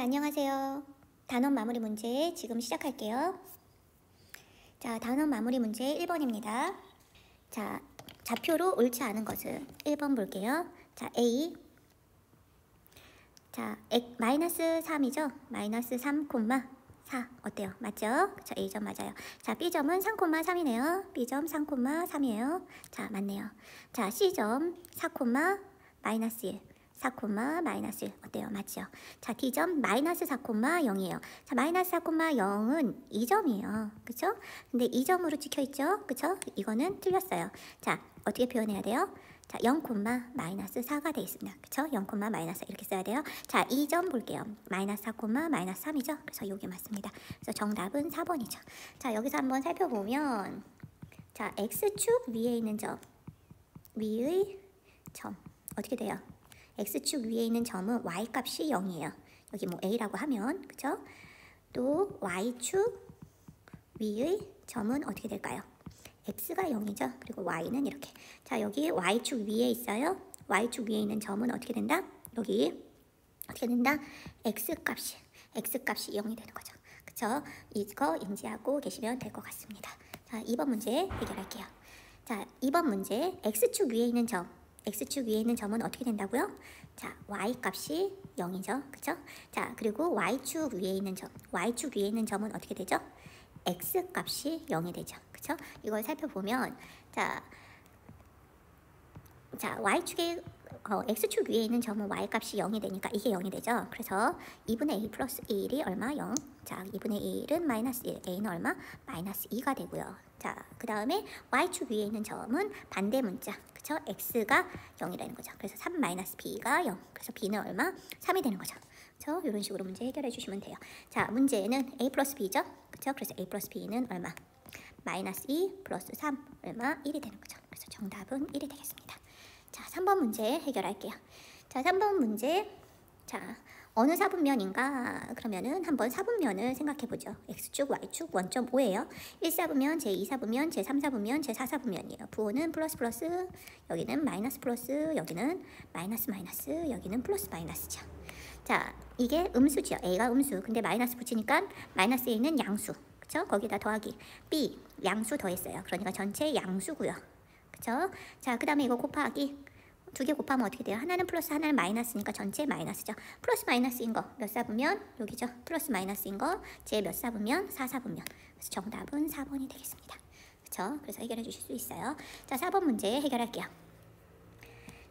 안녕하세요. 단원 마무리 문제 지금 시작할게요. 자, 단원 마무리 문제 1번입니다. 자, 좌표로 옳지 않은 것은 1번 볼게요. 자, A. 자, 마이너스 3이죠? 마이너스 3, 4. 어때요? 맞죠? 자, A점 맞아요. 자, B점은 3,3이네요. B점 3,3이에요. 자, 맞네요. 자, C점 4, 마이너스 1. 4, 마이너스 1 어때요? 맞죠? 자, D점 마이너스 4, 0이에요. 자, 마이너스 4, 0은 2점이에요. 그쵸? 근데 2점으로 찍혀있죠? 그쵸? 이거는 틀렸어요. 자, 어떻게 표현해야 돼요? 자, 0, 마이너스 4가 되어 있습니다. 그쵸? 0, 마이너스 이렇게 써야 돼요. 자, 2점 볼게요. 마이너스 4, 마이너스 3이죠? 그래서 이게 맞습니다. 그래서 정답은 4번이죠. 자, 여기서 한번 살펴보면 자, X축 위에 있는 점, 위의 점 어떻게 돼요? X축 위에 있는 점은 Y값이 0이에요. 여기 뭐 A라고 하면, 그쵸? 또 Y축 위의 점은 어떻게 될까요? X가 0이죠. 그리고 Y는 이렇게. 자, 여기 Y축 위에 있어요. Y축 위에 있는 점은 어떻게 된다? 여기 어떻게 된다? X값이 0이 되는 거죠. 그쵸? 이거 인지하고 계시면 될 것 같습니다. 자, 2번 문제 해결할게요. 자, 2번 문제 X축 위에 있는 점. X축 위에 있는 점은 어떻게 된다고요? 자, Y값이 0이죠. 그쵸? 자, 그리고 Y축 위에 있는 점. Y축 위에 있는 점은 어떻게 되죠? X값이 0이 되죠. 그쵸? 이걸 살펴보면 자, Y축에 X축 위에 있는 점은 Y값이 0이 되니까 이게 0이 되죠. 그래서 2분의 1 플러스 1이 얼마? 0. 자, 2분의 1은 마이너스 1. A는 얼마? 마이너스 2가 되고요. 자, 그 다음에 Y축 위에 있는 점은 반대 문자. 그쵸? X가 0이라는 거죠. 그래서 3 마이너스 B가 0. 그래서 B는 얼마? 3이 되는 거죠. 그쵸? 이런 식으로 문제 해결해 주시면 돼요. 자, 문제는 A 플러스 B죠? 그쵸? 그래서 A 플러스 B는 얼마? 마이너스 2 플러스 3 얼마? 1이 되는 거죠. 그래서 정답은 1이 되겠습니다. 자, 3번 문제 해결할게요. 자, 3번 문제. 자, 어느 사분면인가? 그러면은 한번 사분면을 생각해보죠. X축, Y축, 원점 5예요. 1사분면, 제2사분면, 제3사분면, 제4사분면이에요. 부호는 플러스 플러스, 여기는 마이너스 플러스, 여기는 마이너스 마이너스, 여기는 플러스 마이너스죠. 자, 이게 음수죠. A가 음수. 근데 마이너스 붙이니까 마이너스에 있는 양수. 그쵸? 거기다 더하기. B, 양수 더했어요. 그러니까 전체 양수고요. 그쵸? 자, 그 다음에 이거 곱하기. 두 개 곱하면 어떻게 돼요? 하나는 플러스, 하나는 마이너스니까 전체 마이너스죠. 플러스 마이너스인 거 몇 사분면? 여기죠. 플러스 마이너스인 거 제 몇 사분면? 4사분면. 그래서 정답은 4번이 되겠습니다. 그쵸? 그래서 해결해 주실 수 있어요. 자, 4번 문제 해결할게요.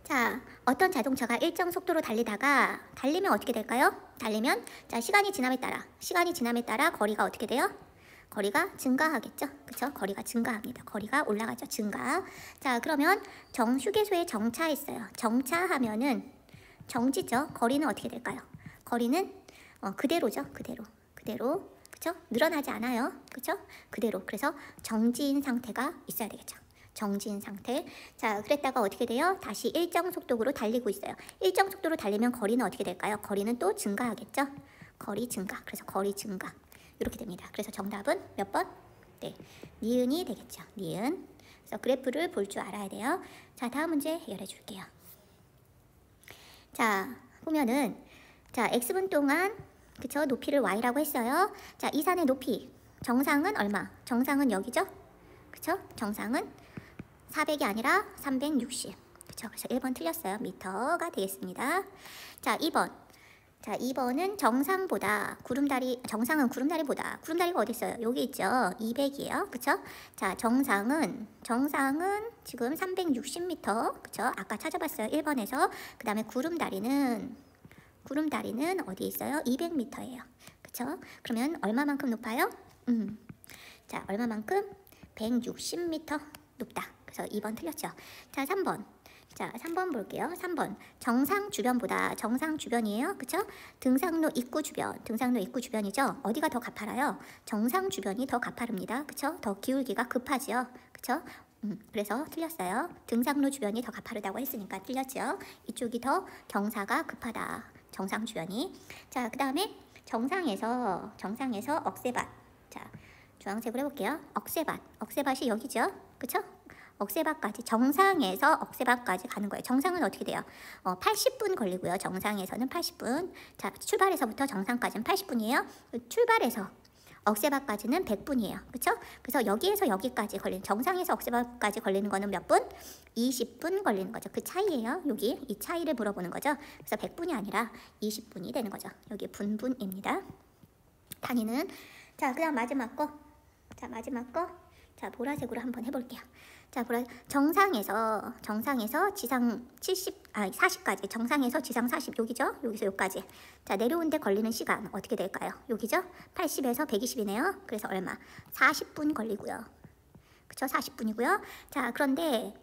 자, 어떤 자동차가 일정 속도로 달리면 어떻게 될까요? 달리면 자, 시간이 지남에 따라 거리가 어떻게 돼요? 거리가 증가하겠죠. 그쵸? 거리가 증가합니다. 거리가 올라가죠. 증가. 자, 그러면 휴게소에 정차했어요. 정차하면은 정지죠. 거리는 어떻게 될까요? 거리는 그대로죠. 그대로. 그쵸? 늘어나지 않아요. 그쵸? 그대로. 그래서 정지인 상태가 있어야 되겠죠. 정지인 상태. 자, 그랬다가 어떻게 돼요? 다시 일정 속도로 달리고 있어요. 일정 속도로 달리면 거리는 어떻게 될까요? 거리는 또 증가하겠죠. 거리 증가. 그래서 거리 증가. 이렇게 됩니다. 그래서 정답은 몇 번? 네, 니은이 되겠죠. 니은. 그래서 그래프를 볼 줄 알아야 돼요. 자, 다음 문제 해결해 줄게요. 자, 보면은 자, x분 동안 그쵸? 높이를 y라고 했어요. 자, 이 산의 높이 정상은 얼마? 정상은 여기죠? 그쵸? 정상은 400이 아니라 360. 그쵸? 그래서 1번 틀렸어요. 미터가 되겠습니다. 자, 2번. 자, 2번은 정상은 구름다리보다 구름다리가 어디 있어요? 여기 있죠. 200이에요. 그쵸? 자, 정상은 지금 360m. 그쵸? 아까 찾아봤어요. 1번에서. 그 다음에 구름다리는 어디 있어요? 200m예요. 그쵸? 그러면 얼마만큼 높아요? 자, 얼마만큼? 160m 높다. 그래서 2번 틀렸죠. 자, 3번. 자, 3번 볼게요. 3번. 정상 주변이에요. 그쵸? 등산로 입구 주변이죠. 어디가 더 가파라요? 정상 주변이 더 가파릅니다. 그쵸? 더 기울기가 급하죠. 그쵸? 그래서 틀렸어요. 등산로 주변이 더 가파르다고 했으니까 틀렸죠. 이쪽이 더 경사가 급하다. 정상 주변이. 자, 그 다음에 정상에서 억새밭. 자, 주황색으로 해볼게요. 억새밭이 여기죠. 그쵸? 억새바까지 정상에서 억새바까지 가는 거예요. 정상은 어떻게 돼요? 80분 걸리고요. 정상에서는 80분. 자, 출발에서부터 정상까지는 80분이에요. 출발해서 억새바까지는 100분이에요. 그렇죠? 그래서 여기에서 여기까지 걸리는 정상에서 억새바까지 걸리는 거는 몇 분? 20분 걸리는 거죠. 그 차이예요. 여기 이 차이를 물어보는 거죠. 그래서 100분이 아니라 20분이 되는 거죠. 여기 분분입니다. 단위는 자, 그다음 마지막 거. 자, 마지막 거. 자, 보라색으로 한번 해볼게요. 자, 정상에서 지상 40까지 정상에서 지상 40 여기죠? 여기서 여기까지. 자, 내려오는데 걸리는 시간 어떻게 될까요? 여기죠? 80에서 120이네요. 그래서 얼마? 40분 걸리고요. 그쵸? 40분이고요. 자, 그런데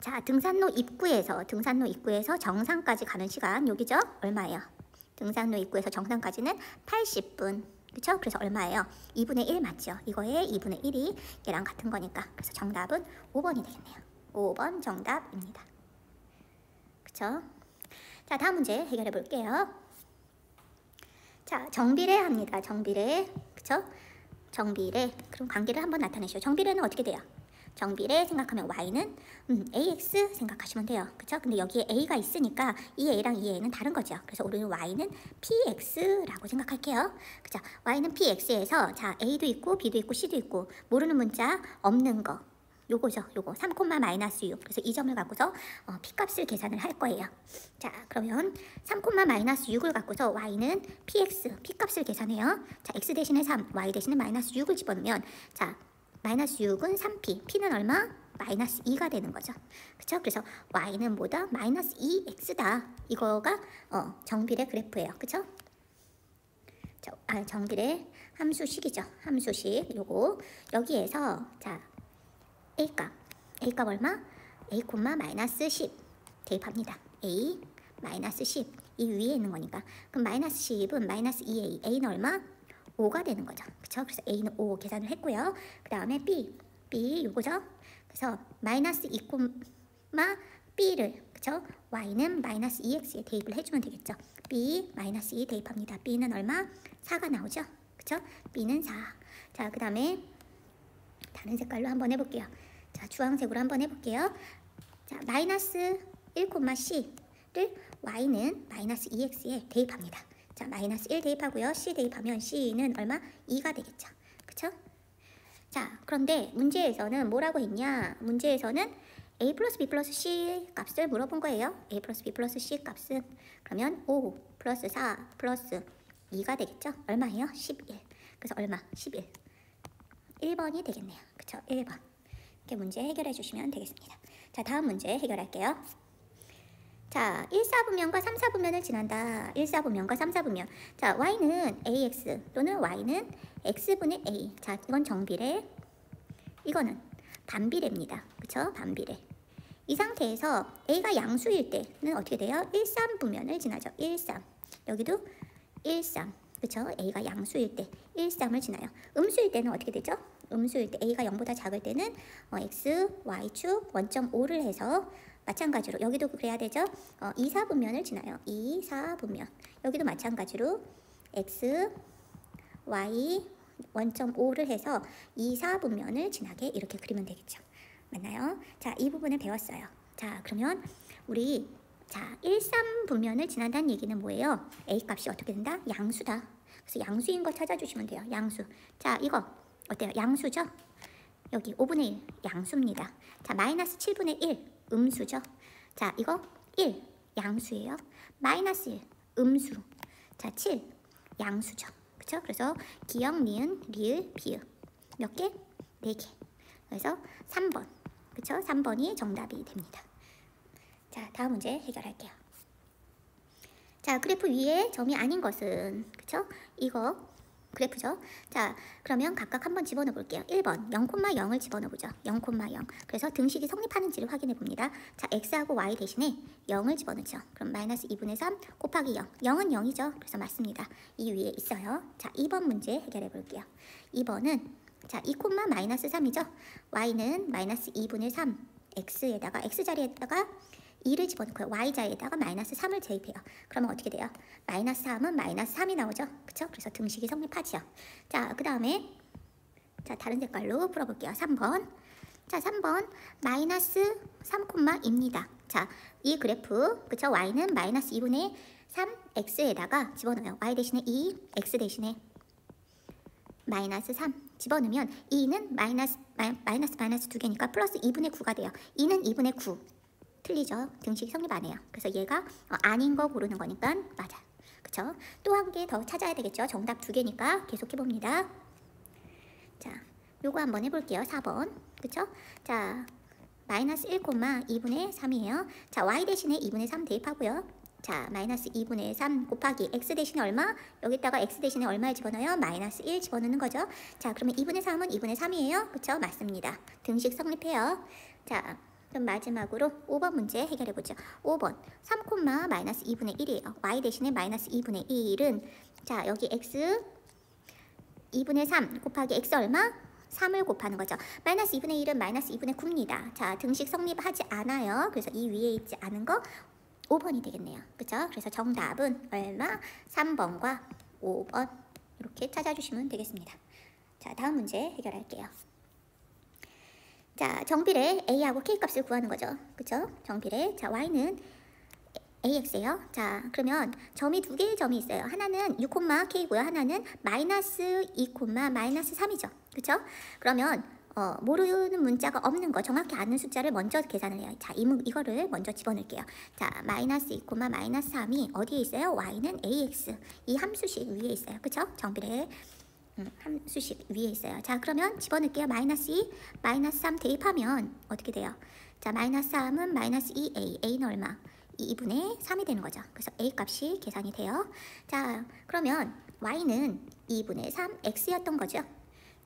자, 등산로 입구에서 정상까지 가는 시간 여기죠? 얼마예요? 등산로 입구에서 정상까지는 80분. 그쵸? 그래서 얼마예요? 2분의 1 맞죠? 이거에 2분의 1이 얘랑 같은 거니까. 그래서 정답은 5번이 되겠네요. 5번 정답입니다. 그쵸? 자, 다음 문제 해결해 볼게요. 자, 정비례 합니다. 정비례. 그쵸? 정비례. 그럼 관계를 한번 나타내시죠. 정비례는 어떻게 돼요? 정비례 생각하면 y는 ax 생각하시면 돼요. 그쵸? 근데 여기에 a가 있으니까 이 a랑 이 a는 다른 거죠. 그래서 우리는 y는 px라고 생각할게요. 그쵸? y는 px에서 자, a도 있고 b도 있고 c도 있고 모르는 문자 없는 거 요거죠. 요거 3, 마이너스 6. 그래서 이 점을 갖고서 p값을 계산을 할 거예요. 자, 그러면 3, 마이너스 6을 갖고서 y는 p값을 계산해요. 자, x 대신에 3, y 대신에 마이너스 6을 집어넣으면 자, 마이너스 6은 3p, p는 얼마? 마이너스 2가 되는 거죠. 그쵸? 그래서 y는 뭐다? 마이너스 2x다. 이거가 정비례 그래프예요. 그쵸? 정비례 함수식이죠. 함수식 요거 여기에서 자 a값 얼마? a, 마이너스 10 대입합니다. a 마이너스 10 이 위에 있는 거니까 그럼 마이너스 10은 마이너스 2a a는 얼마? 5가 되는 거죠. 그쵸? 그래서 a는 5 계산을 했고요. 그 다음에 b 요거죠. 그래서 마이너스 2, b를 그쵸? y는 마이너스 2x에 대입을 해주면 되겠죠. b 마이너스 2 대입합니다. b는 얼마? 4가 나오죠. 그쵸? b는 4. 자, 그 다음에 다른 색깔로 한번 해볼게요. 자, 주황색으로 한번 해볼게요. 자, 마이너스 1,c를 y는 마이너스 2x에 대입합니다. 자, 마이너스 1 대입하고요. c 대입하면 c는 얼마? 2가 되겠죠. 그쵸? 자, 그런데 문제에서는 뭐라고 했냐? 문제에서는 a 플러스 b 플러스 c 값을 물어본 거예요. a 플러스 b 플러스 c 값은 그러면 5 플러스 4 플러스 2가 되겠죠? 얼마예요? 11. 그래서 얼마? 11. 1번이 되겠네요. 그쵸? 1번. 이렇게 문제 해결해 주시면 되겠습니다. 자, 다음 문제 해결할게요. 자, 1사분면과 3사분면을 지난다. 1사분면과 3사분면. 자, y는 ax 또는 y는 x분의 a. 자, 이건 정비례. 이거는 반비례입니다. 그쵸? 반비례. 이 상태에서 a가 양수일 때는 어떻게 돼요? 1,3분면을 지나죠. 1,3. 여기도 1,3. 그쵸? a가 양수일 때 1,3을 지나요. 음수일 때는 어떻게 되죠? 음수일 때 a가 0보다 작을 때는 x, y축 원점 5를 해서 마찬가지로 여기도 그래야 되죠? 2사분면을 지나요. 2사분면. 여기도 마찬가지로 x, y 원점 5를 해서 2사분면을 지나게 이렇게 그리면 되겠죠. 맞나요? 자, 이 부분을 배웠어요. 자, 그러면 우리 자, 1,3분면을 지난다는 얘기는 뭐예요? a 값이 어떻게 된다? 양수다. 그래서 양수인 거 찾아주시면 돼요. 양수. 자, 이거 어때요? 양수죠? 여기 5분의 1 양수입니다. 자, 마이너스 7분의 1 음수죠. 자, 이거 1 양수예요. 마이너스 1 음수. 자, 7 양수죠. 그쵸? 그래서 기역, 니은, 리을, 비읍 몇 개? 4개. 그래서 3번. 그쵸? 3번이 정답이 됩니다. 자, 다음 문제 해결할게요. 자, 그래프 위에 점이 아닌 것은 그쵸? 이거 그래프죠. 자, 그러면 각각 한번 집어넣어 볼게요. 1번 0,0을 집어넣어 보죠. 0,0. 그래서 등식이 성립하는지를 확인해 봅니다. 자, x하고 y 대신에 0을 집어넣죠. 그럼 마이너스 2분의 3 곱하기 0. 0은 0이죠. 그래서 맞습니다. 이 위에 있어요. 자, 2번 문제 해결해 볼게요. 2번은 자, 2, 마이너스 3이죠. y는 마이너스 2분의 3 x에다가 x자리에다가 2를 집어넣고요. y자리에다가 마이너스 3을 대입해요. 그러면 어떻게 돼요? 마이너스 3은 마이너스 3이 나오죠. 그쵸? 그래서 등식이 성립하죠. 자, 그 다음에 자, 다른 색깔로 풀어볼게요. 3번 자, 3번 마이너스 3,2입니다. 자, 이 그래프, 그쵸? y는 마이너스 2분의 3x에다가 집어넣어요. y 대신에 2, x 대신에 마이너스 3 집어넣으면 2는 마이너스 두 개니까 플러스 2분의 9가 돼요. 2는 2분의 9. 틀리죠? 등식이 성립 안 해요. 그래서 얘가 아닌 거 고르는 거니까 맞아. 그쵸? 또 한 개 더 찾아야 되겠죠? 정답 두 개니까 계속 해봅니다. 자, 요거 한번 해볼게요. 4번. 그쵸? 자, 마이너스 1,2분의 3이에요. 자, y 대신에 2분의 3 대입하고요. 자, 마이너스 2분의 3 곱하기 x 대신에 얼마? 여기다가 x 대신에 얼마를 집어넣어요? 마이너스 1 집어넣는 거죠. 자, 그러면 2분의 3은 2분의 3이에요. 그쵸? 맞습니다. 등식 성립해요. 자, 그럼 마지막으로 5번 문제 해결해보죠. 5번 3, 마이너스 2분의 1이에요. y 대신에 마이너스 2분의 1은 자, 여기 x 2분의 3 곱하기 x 얼마? 3을 곱하는 거죠. 마이너스 2분의 1은 마이너스 2분의 9입니다. 자, 등식 성립하지 않아요. 그래서 이 위에 있지 않은 거 5번이 되겠네요. 그쵸? 그래서 정답은 얼마? 3번과 5번 이렇게 찾아주시면 되겠습니다. 자, 다음 문제 해결할게요. 자, 정비례 A하고 K 값을 구하는 거죠. 그쵸? 정비례. 자, Y는 AX예요. 자, 그러면 점이 두 개의 점이 있어요. 하나는 6,K고요. 하나는 마이너스 2, 마이너스 3이죠. 그쵸? 그러면 모르는 문자가 없는 거, 정확히 아는 숫자를 먼저 계산을 해요. 자, 이거를 먼저 집어넣을게요. 자, 마이너스 2, 마이너스 3이 어디에 있어요? Y는 AX. 이 함수식 위에 있어요. 그쵸? 정비례 함수식 위에 있어요. 자, 그러면 집어넣을게요. 마이너스 2, 마이너스 3 대입하면 어떻게 돼요? 자, 마이너스 3은 마이너스 2A, A는 얼마? 2분의 3이 되는 거죠. 그래서 A 값이 계산이 돼요. 자, 그러면 Y는 2분의 3, X였던 거죠.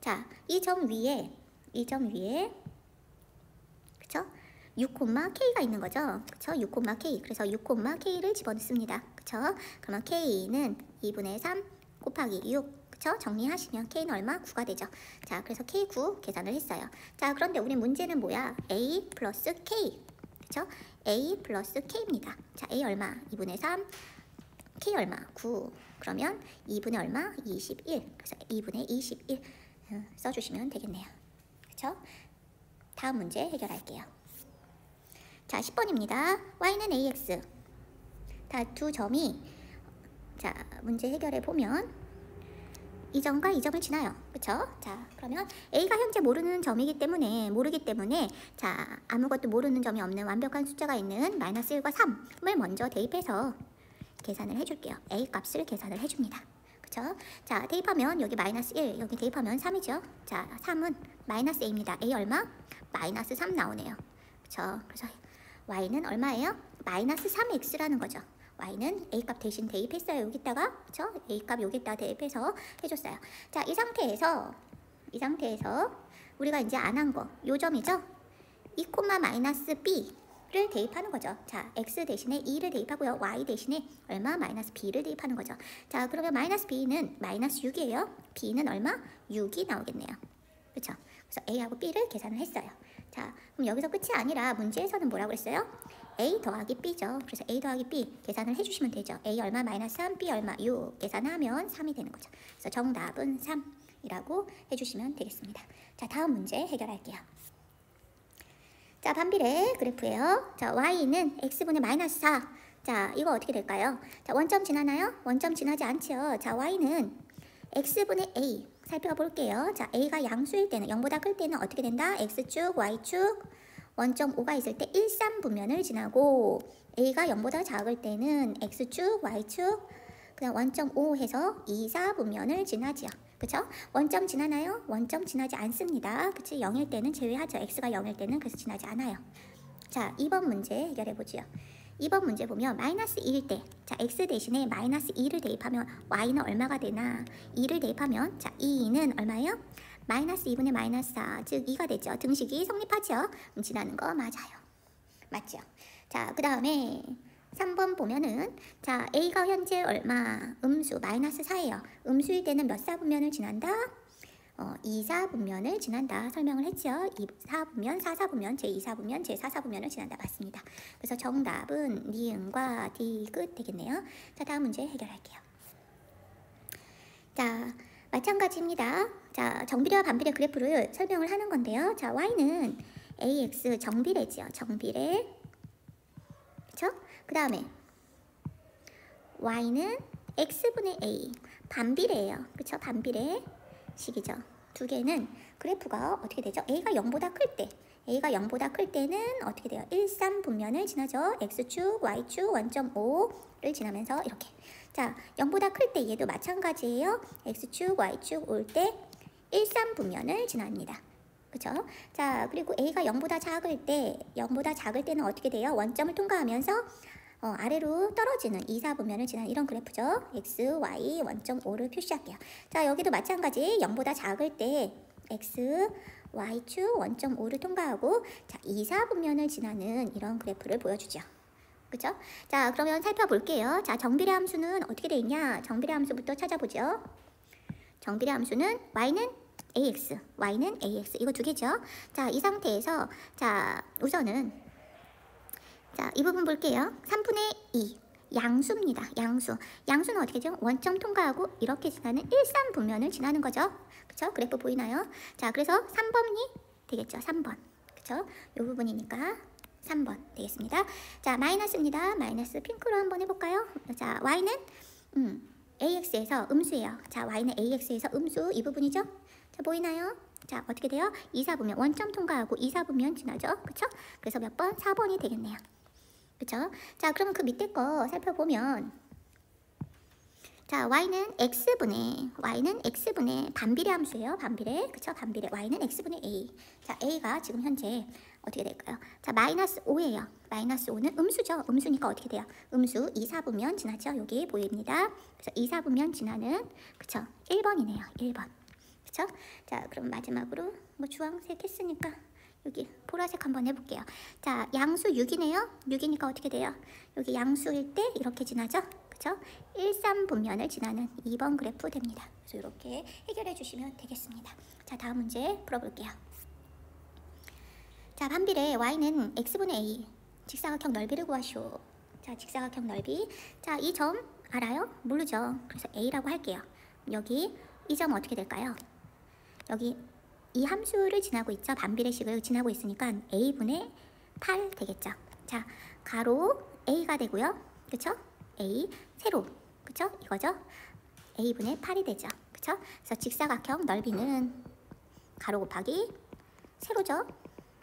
자, 이 점 위에 그쵸? 6,K가 있는 거죠. 그쵸? 6,K. 그래서 6,K를 집어넣습니다. 그쵸? 그러면 K는 2분의 3 곱하기 6. 그쵸? 정리하시면 K는 얼마? 9가 되죠. 자, 그래서 K9 계산을 했어요. 자, 그런데 우리 문제는 뭐야? A 플러스 K. 그쵸? A 플러스 K입니다. 자, A 얼마? 2분의 3. K 얼마? 9. 그러면 2분의 얼마? 21. 그래서 2분의 21 써주시면 되겠네요. 그쵸? 다음 문제 해결할게요. 자, 10번입니다. Y는 AX. 다 두 점이 자, 문제 해결해 보면 이 점과 이 점을 지나요. 그쵸? 자, 그러면 A가 현재 모르기 때문에 자, 아무것도 모르는 점이 없는 완벽한 숫자가 있는 마이너스 1과 3을 먼저 대입해서 계산을 해줄게요. A 값을 계산을 해줍니다. 그쵸? 자, 대입하면 여기 마이너스 1, 여기 대입하면 3이죠. 자, 3은 마이너스 A입니다. A 얼마? 마이너스 3 나오네요. 그쵸? 그래서 Y는 얼마예요? 마이너스 3X라는 거죠. Y는 A값 대신 대입했어요. 여기다가 그쵸? A값 여기다가 대입해서 해줬어요. 자, 이 상태에서 우리가 이제 안 한 거 요 점이죠? 2, 마이너스 B를 대입하는 거죠. 자, X 대신에 2를 대입하고요. Y 대신에 얼마? 마이너스 B를 대입하는 거죠. 자, 그러면 마이너스 B는 마이너스 6이에요. B는 얼마? 6이 나오겠네요. 그쵸? 그래서 A하고 B를 계산을 했어요. 자, 그럼 여기서 끝이 아니라 문제에서는 뭐라고 했어요? A 더하기 B죠. 그래서 A 더하기 B 계산을 해주시면 되죠. A 얼마? 마이너스 3, B 얼마? 6 계산하면 3이 되는 거죠. 그래서 정답은 3이라고 해주시면 되겠습니다. 자, 다음 문제 해결할게요. 자, 반비례 그래프예요. 자, Y는 X분의 마이너스 4. 자, 이거 어떻게 될까요? 자, 원점 지나나요? 원점 지나지 않죠. 자, Y는 X분의 A 살펴볼게요. 자, A가 양수일 때는 0보다 클 때는 어떻게 된다? X축, Y축, 원점 5가 있을 때 1, 3분면을 지나고 A가 0보다 작을 때는 X축, Y축, 그냥 원점 5 해서 2, 4분면을 지나지요. 그쵸? 원점 지나나요? 원점 지나지 않습니다. 그치? 0일 때는 제외하죠. X가 0일 때는 그래서 지나지 않아요. 자, 2번 문제 해결해보지요. 2번 문제 보면 마이너스 2일 때, 자, X 대신에 마이너스 2를 대입하면 Y는 얼마가 되나? 2를 대입하면, 자, 2는 얼마예요? 마이너스 2분의 마이너스 4, 즉 2가 되죠. 등식이 성립하죠. 지나는 거 맞아요. 맞죠? 자, 그 다음에 3번 보면은 자, A가 현재 얼마? 음수 마이너스 4예요. 음수일 때는 몇 사분면을 지난다? 2, 4분면을 지난다 설명을 했죠. 2, 4분면, 4, 4분면, 제2, 4분면, 제4, 4분면을 지난다. 맞습니다. 그래서 정답은 니은과 디귿 되겠네요. 자, 다음 문제 해결할게요. 자, 마찬가지입니다. 자, 정비례와 반비례 그래프를 설명을 하는 건데요. 자, Y는 AX 정비례지요. 정비례. 그쵸? 그 다음에 Y는 X분의 A. 반비례예요. 그쵸? 반비례 식이죠. 두 개는 그래프가 어떻게 되죠? A가 0보다 클 때. A가 0보다 클 때는 어떻게 돼요? 1, 3 분면을 지나죠. X축, Y축, 원점 5를 지나면서 이렇게. 자, 0보다 클 때 얘도 마찬가지예요. X축, Y축 올 때 1, 3 분면을 지납니다. 그쵸? 자, 그리고 A가 0보다 작을 때, 0보다 작을 때는 어떻게 돼요? 원점을 통과하면서 아래로 떨어지는 2, 4 분면을 지나는 이런 그래프죠. X, Y, 원점 5를 표시할게요. 자, 여기도 마찬가지 0보다 작을 때 X, Y축, 원점 5를 통과하고 자, 2, 4 분면을 지나는 이런 그래프를 보여주죠. 그쵸? 자, 그러면 살펴볼게요. 자, 정비례 함수는 어떻게 돼 있냐? 정비례 함수부터 찾아보죠. 정비례 함수는 Y는 AX, Y는 AX 이거 두 개죠. 자, 이 상태에서 자, 우선은 자, 이 부분 볼게요. 3분의 2 양수입니다. 양수. 양수는 어떻게 되죠? 원점 통과하고 이렇게 지나는 1, 3 분면을 지나는 거죠. 그쵸? 그래프 보이나요? 자, 그래서 3번이 되겠죠. 3번. 그쵸? 이 부분이니까 3번 되겠습니다. 자, 마이너스입니다. 마이너스 핑크로 한번 해볼까요? 자, Y는 AX에서 음수예요. 자, Y는 AX에서 음수 이 부분이죠. 자, 보이나요? 자, 어떻게 돼요? 2, 4분면 원점 통과하고 2, 4분면 지나죠. 그쵸? 그래서 몇 번? 4번이 되겠네요. 그쵸? 자, 그러면 그 밑에 거 살펴보면 자, Y는 X분의 반비례 함수예요. 반비례. 그쵸? 반비례. Y는 X분의 A. 자, A가 지금 현재 어떻게 될까요? 자, 마이너스 5예요. 마이너스 5는 음수죠. 음수니까 어떻게 돼요? 음수 2, 4분면 지나죠. 여기 보입니다. 그래서 2, 4분면 지나는 그쵸? 1번이네요. 1번. 그쵸? 자, 그럼 마지막으로 뭐 주황색 했으니까 여기 보라색 한번 해볼게요. 자, 양수 6이네요. 6이니까 어떻게 돼요? 여기 양수일 때 이렇게 지나죠? 그쵸? 1, 3 분면을 지나는 2번 그래프 됩니다. 그래서 이렇게 해결해 주시면 되겠습니다. 자, 다음 문제 풀어볼게요. 자, 반비례 Y는 X분의 A. 직사각형 넓이를 구하시오. 자, 직사각형 넓이. 자, 이 점 알아요? 모르죠. 그래서 A라고 할게요. 여기 이 점 어떻게 될까요? 여기 이 함수를 지나고 있죠. 반비례식을 지나고 있으니까 A분의 8 되겠죠. 자, 가로 A가 되고요. 그쵸? A, 세로. 그쵸? 이거죠? A분의 8이 되죠. 그쵸? 그래서 직사각형 넓이는 가로 곱하기 세로죠.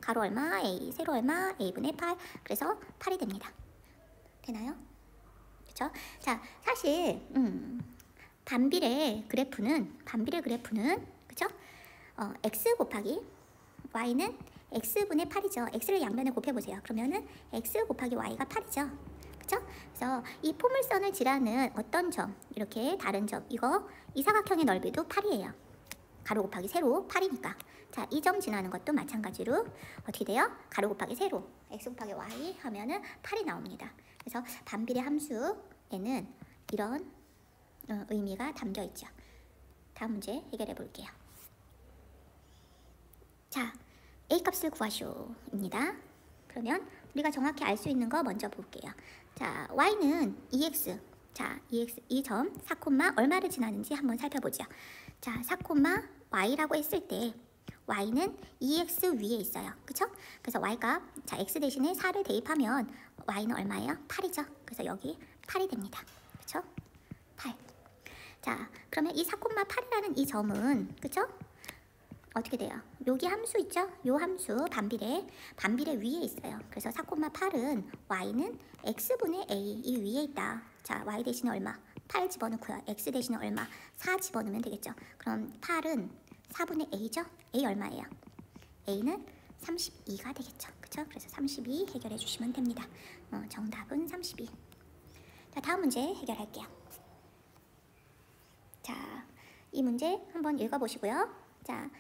가로 얼마, A, 세로 얼마, A분의 8. 그래서 8이 됩니다. 되나요? 그쵸? 자, 사실 반비례 그래프는 그쵸? x 곱하기 y는 x분의 8이죠. x를 양면에 곱해보세요. 그러면은 x 곱하기 y가 8이죠. 그쵸? 그래서 이 포물선을 지나는 어떤 점, 이렇게 다른 점, 이거 이 사각형의 넓이도 8이에요. 가로 곱하기 세로 8이니까. 자, 이 점 지나는 것도 마찬가지로 어떻게 돼요? 가로 곱하기 세로 x 곱하기 y 하면은 8이 나옵니다. 그래서 반비례 함수에는 이런 의미가 담겨 있죠. 다음 문제 해결해 볼게요. 자, A 값을 구하시오입니다. 그러면 우리가 정확히 알 수 있는 거 먼저 볼게요. 자, Y는 2x. 자, 2x 이 점 4, 얼마를 지나는지 한번 살펴보죠. 자, 4, Y라고 했을 때 Y는 2x 위에 있어요. 그쵸? 그래서 Y가 자, x 대신에 4를 대입하면 Y는 얼마예요? 8이죠. 그래서 여기 8이 됩니다. 그쵸? 8. 자, 그러면 이 4,8이라는 이 점은 그쵸? 어떻게 돼요? 여기 함수 있죠? 요 함수 반비례 위에 있어요. 그래서 4,8은 y는 x분의 a 이 위에 있다. 자, y 대신에 얼마? 8 집어넣고요. x 대신에 얼마? 4 집어넣으면 되겠죠. 그럼 8은 4분의 a죠? a 얼마예요? a는 32가 되겠죠. 그쵸? 그래서 32 해결해 주시면 됩니다. 정답은 32. 자, 다음 문제 해결할게요. 자, 이 문제 한번 읽어보시고요. 자,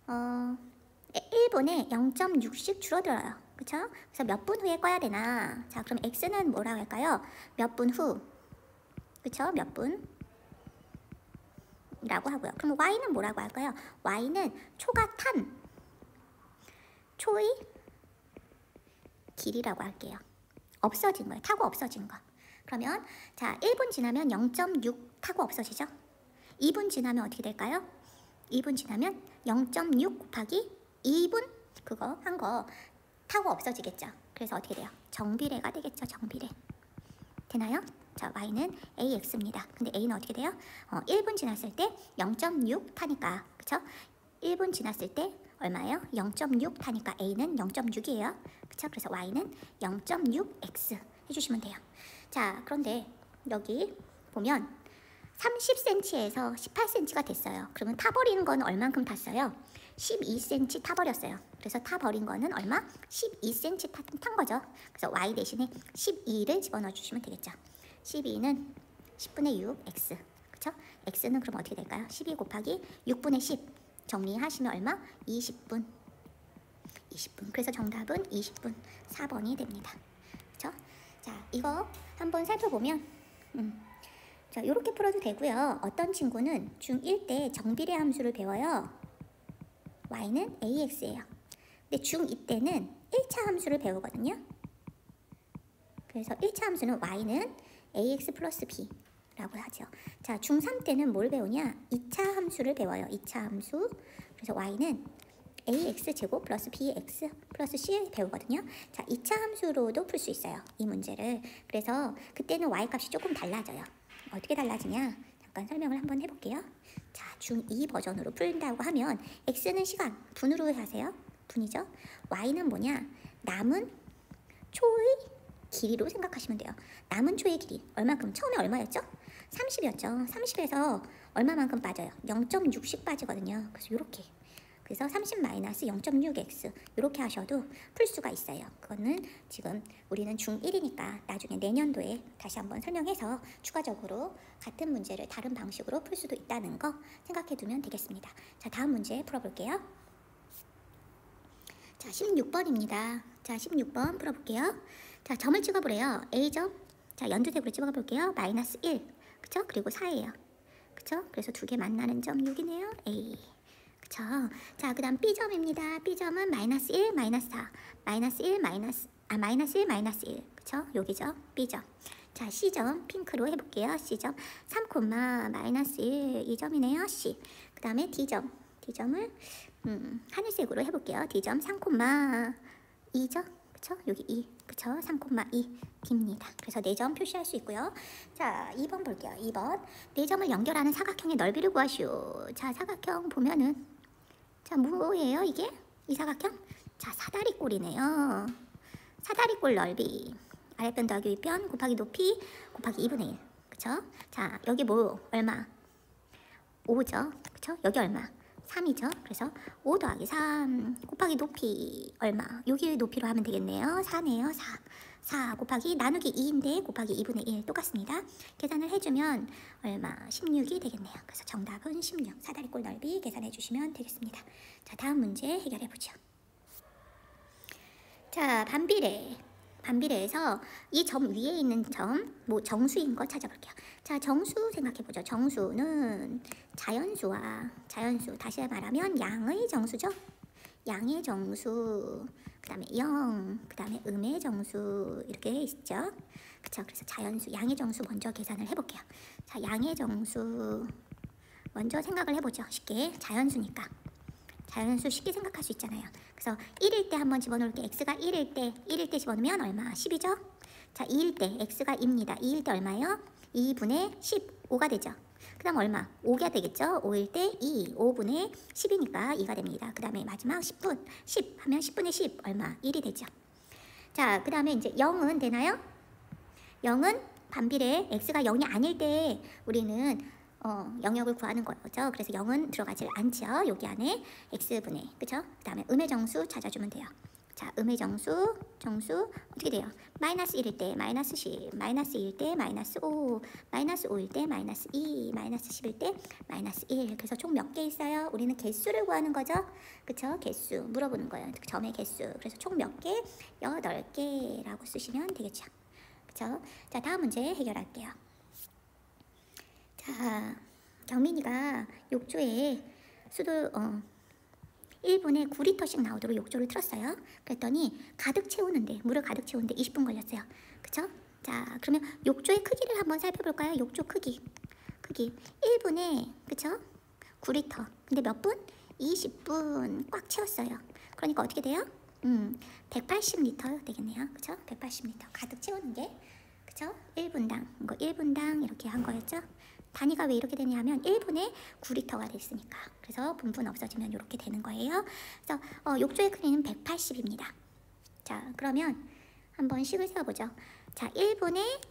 1분에 0.6씩 줄어들어요. 그쵸? 그래서 몇 분 후에 꺼야 되나? 자, 그럼 x는 뭐라고 할까요? 몇 분 후. 그쵸? 몇 분? 라고 하고요. 그럼 y는 뭐라고 할까요? y는 초가 탄 초의 길이라고 할게요. 없어진 거예요. 타고 없어진 거. 그러면 자, 1분 지나면 0.6 타고 없어지죠? 2분 지나면 어떻게 될까요? 2분 지나면 0.6 곱하기 2분 그거 한 거 타고 없어지겠죠. 그래서 어떻게 돼요? 정비례가 되겠죠. 정비례. 되나요? 자, y는 ax입니다. 근데 a는 어떻게 돼요? 1분 지났을 때 0.6 타니까, 그쵸? 1분 지났을 때 얼마예요? 0.6 타니까 a는 0.6이에요. 그쵸? 그래서 y는 0.6x 해주시면 돼요. 자, 그런데 여기 보면 30cm에서 18cm가 됐어요. 그러면 타버리는 건 얼만큼 탔어요? 12cm 타버렸어요. 그래서 타버린 거는 얼마? 12cm 탄 거죠. 그래서 y 대신에 12를 집어넣어 주시면 되겠죠. 12는 10분의 6 x. 그쵸? x는 그럼 어떻게 될까요? 12 곱하기 6분의 10 정리하시면 얼마? 20분. 20분. 그래서 정답은 20분. 4번이 됩니다. 그쵸? 자, 이거 한번 살펴보면 자, 이렇게 풀어도 되고요. 어떤 친구는 중1 때 정비례 함수를 배워요. y는 ax예요. 근데 중2 때는 1차 함수를 배우거든요. 그래서 1차 함수는 y는 ax 플러스 b 라고 하죠. 자, 중3 때는 뭘 배우냐? 2차 함수를 배워요. 2차 함수. 그래서 y는 ax 제곱 플러스 bx 플러스 c 배우거든요. 자, 2차 함수로도 풀 수 있어요. 이 문제를. 그래서 그때는 y 값이 조금 달라져요. 어떻게 달라지냐? 잠깐 설명을 한번 해볼게요. 자, 중2 버전으로 풀린다고 하면 x는 시간, 분으로 하세요. 분이죠. y는 뭐냐? 남은 초의 길이로 생각하시면 돼요. 남은 초의 길이 얼마큼? 처음에 얼마였죠? 30이었죠. 30에서 얼마만큼 빠져요? 0.6씩 빠지거든요. 그래서 이렇게. 그래서 30-0.6x 이렇게 하셔도 풀 수가 있어요. 그거는 지금 우리는 중1이니까 나중에 내년도에 다시 한번 설명해서 추가적으로 같은 문제를 다른 방식으로 풀 수도 있다는 거 생각해 두면 되겠습니다. 자, 다음 문제 풀어볼게요. 자, 16번입니다. 자, 16번 풀어볼게요. 자, 점을 찍어보래요. A점. 자, 연두색으로 찍어볼게요. 마이너스 1. 그쵸? 그리고 4예요. 그쵸? 그래서 두 개 만나는 점 6이네요. A. 그쵸? 자, 그 다음 B점입니다. B점은 마이너스 1, 마이너스 4. 마이너스 1, 마이너스 1, 마이너스 1. 그쵸? 여기죠? B점. 자, C점 핑크로 해볼게요. C점 3, 마이너스 1. 이 점이네요. C. 그 다음에 D점. D점을 하늘색으로 해볼게요. D점 3, 2죠? 그쵸? 여기 2. 그쵸? 3,2 D입니다. 그래서 4점 표시할 수 있고요. 자, 2번 볼게요. 2번. 4점을 연결하는 사각형의 넓이를 구하시오. 자, 사각형 보면은 자, 뭐예요 이게? 이 사각형? 자, 사다리꼴이네요. 사다리꼴 넓이. 아랫변 더하기 윗변 곱하기 높이 곱하기 2분의 1. 그쵸? 자, 여기 뭐 얼마? 5죠? 그쵸? 여기 얼마? 3이죠. 그래서 5 더하기 3 곱하기 높이 얼마? 여기 높이로 하면 되겠네요. 4네요. 4 곱하기 나누기 2인데 곱하기 2분의 1 똑같습니다. 계산을 해주면 얼마? 16이 되겠네요. 그래서 정답은 16. 사다리꼴 넓이 계산해 주시면 되겠습니다. 자, 다음 문제 해결해 보죠. 자, 반비례. 반비례에서 이 점 위에 있는 점, 뭐 정수인 거 찾아볼게요. 자, 정수 생각해보죠. 정수는 자연수, 다시 말하면 양의 정수죠. 양의 정수, 그 다음에 0, 그 다음에 음의 정수 이렇게 있죠. 그쵸? 그래서 자연수, 양의 정수 먼저 계산을 해볼게요. 자, 양의 정수 먼저 생각을 해보죠. 쉽게, 자연수니까. 자연수 쉽게 생각할 수 있잖아요. 그래서 1일 때 한번 집어넣을게. x가 1일 때 집어넣으면 얼마? 10이죠? 자, 2일 때 x가 2입니다. 2일 때 얼마예요? 2분의 15가 되죠. 그 다음 얼마? 5가 되겠죠? 5일 때 2, 5분의 10이니까 2가 됩니다. 그 다음에 마지막 10분, 10 하면 10분의 10 얼마? 1이 되죠. 자, 그 다음에 이제 0은 되나요? 0은 반비례 x가 0이 아닐 때 우리는 영역을 구하는 거죠. 그래서 0은 들어가질 않죠. 여기 안에 x분의, 그쵸? 그 다음에 음의 정수 찾아주면 돼요. 자, 음의 정수 어떻게 돼요? 마이너스 1일 때 마이너스 10, 마이너스 2일 때 마이너스 5, 마이너스 5일 때 마이너스 2, 마이너스 10일 때 마이너스 1. 그래서 총 몇 개 있어요? 우리는 개수를 구하는 거죠. 그쵸? 개수 물어보는 거예요. 점의 개수. 그래서 총 몇 개? 8개라고 쓰시면 되겠죠. 그쵸? 자, 다음 문제 해결할게요. 자, 경민이가 욕조에 수도 1분에 9리터씩 나오도록 욕조를 틀었어요. 그랬더니 물을 가득 채우는데 20분 걸렸어요. 그쵸? 자, 그러면 욕조의 크기를 한번 살펴볼까요? 욕조 크기 1분에, 그쵸? 9리터. 근데 몇 분? 20분 꽉 채웠어요. 그러니까 어떻게 돼요? 180리터 되겠네요. 그쵸? 180리터 가득 채우는 게, 그쵸? 1분당, 이거 1분당 이렇게 한 거였죠? 단위가 왜 이렇게 되냐면 1분에 9리터가 됐으니까. 그래서 분분 없어지면 이렇게 되는 거예요. 그래서 욕조의 크기는 180입니다. 자, 그러면 한번 식을 세워보죠. 자, 1분에,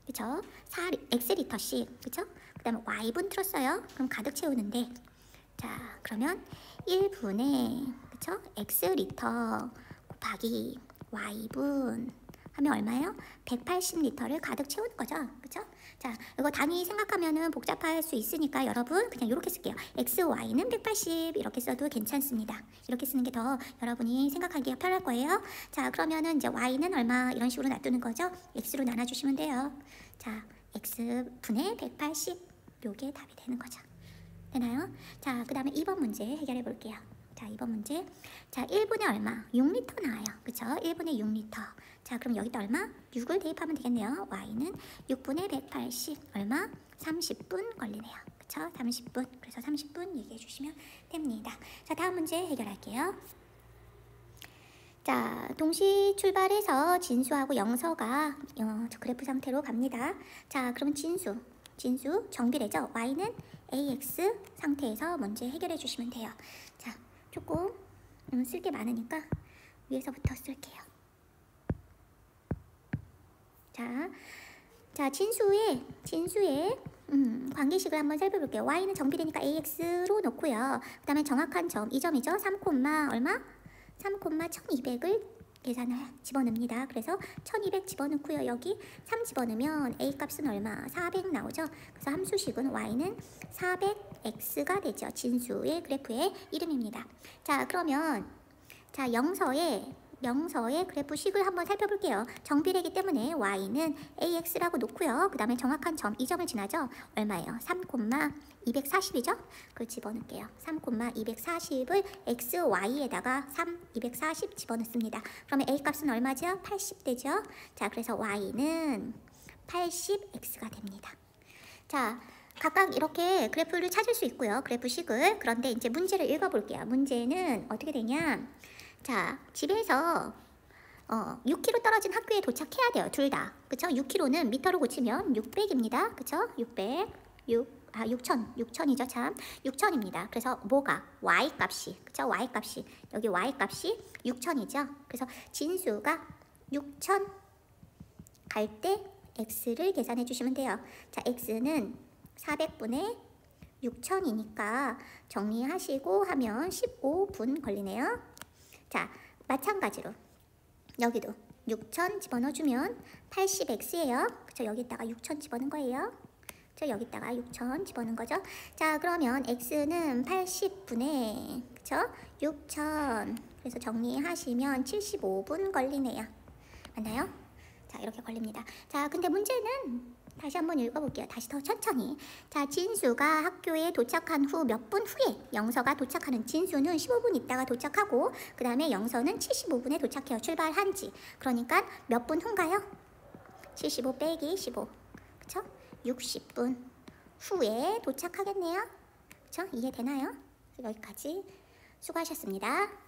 그쵸? X리터씩, 그쵸? 그 다음에 Y분 틀었어요. 그럼 가득 채우는데, 자, 그러면 1분에, 그쵸? X리터 곱하기 Y분 하면 얼마예요? 180리터를 가득 채우는 거죠. 그쵸? 자, 이거 단위 생각하면은 복잡할 수 있으니까 여러분 그냥 이렇게 쓸게요. X, Y는 180 이렇게 써도 괜찮습니다. 이렇게 쓰는 게 더 여러분이 생각하기가 편할 거예요. 자, 그러면은 이제 Y는 얼마 이런 식으로 놔두는 거죠. X로 나눠주시면 돼요. 자, X분의 180 요게 답이 되는 거죠. 되나요? 자, 그 다음에 2번 문제 해결해 볼게요. 자, 2번 문제. 자, 1분에 얼마? 6리터 나와요. 그쵸? 1분에 6리터. 자, 그럼 여기다 얼마? 6을 대입하면 되겠네요. Y는 6분의 180 얼마? 30분 걸리네요. 그쵸? 30분. 그래서 30분 얘기해 주시면 됩니다. 자, 다음 문제 해결할게요. 자, 동시 출발해서 진수하고 영서가 그래프 상태로 갑니다. 자, 그러면 진수 정비례죠. Y는 AX 상태에서 문제 해결해 주시면 돼요. 자, 조금 쓸 게 많으니까 위에서부터 쓸게요. 자, 진수의 관계식을 한번 살펴볼게요. Y는 정비례니까 AX로 놓고요. 그 다음에 정확한 점, 이 점이죠. 3, 얼마? 3,1200을 계산을 집어넣습니다. 그래서 1200 집어넣고요. 여기 3 집어넣으면 A 값은 얼마? 400 나오죠. 그래서 함수식은 Y는 400X가 되죠. 진수의 그래프의 이름입니다. 자, 그러면 자, 영서의 그래프식을 한번 살펴볼게요. 정비례이기 때문에 Y는 AX라고 놓고요. 그 다음에 정확한 점, 이 점을 지나죠. 얼마예요? 3,240이죠? 그걸 집어넣을게요. 3,240을 XY에다가 240 집어넣습니다. 그러면 A 값은 얼마죠? 80 되죠? 자, 그래서 Y는 80X가 됩니다. 자, 각각 이렇게 그래프를 찾을 수 있고요. 그래프식을. 그런데 이제 문제를 읽어볼게요. 문제는 어떻게 되냐? 자, 집에서 6km 떨어진 학교에 도착해야 돼요. 둘 다. 그쵸? 6km는 미터로 고치면 600입니다. 그쵸? 6,000이죠. 참. 6,000입니다. 그래서 뭐가? Y값이. 그쵸? Y값이. 여기 Y값이 6,000이죠. 그래서 진수가 6,000 갈 때 X를 계산해 주시면 돼요. 자, X는 400분의 6,000이니까 정리하시고 하면 15분 걸리네요. 자, 마찬가지로 여기도 6,000 집어넣어주면 80X예요. 그쵸? 여기다가 6,000 집어넣은 거예요. 그쵸? 여기다가 6,000 집어넣은 거죠. 자, 그러면 X는 80분의 그쵸? 6,000 그래서 정리하시면 75분 걸리네요. 맞나요? 자, 이렇게 걸립니다. 자, 근데 문제는 다시 한번 읽어볼게요. 다시 더 천천히. 자, 진수가 학교에 도착한 후 몇 분 후에 영서가 도착하는. 진수는 15분 있다가 도착하고 그 다음에 영서는 75분에 도착해요. 출발한 지. 그러니까 몇 분 후인가요? 75 빼기 15. 그쵸? 60분 후에 도착하겠네요. 그쵸? 이해되나요? 여기까지 수고하셨습니다.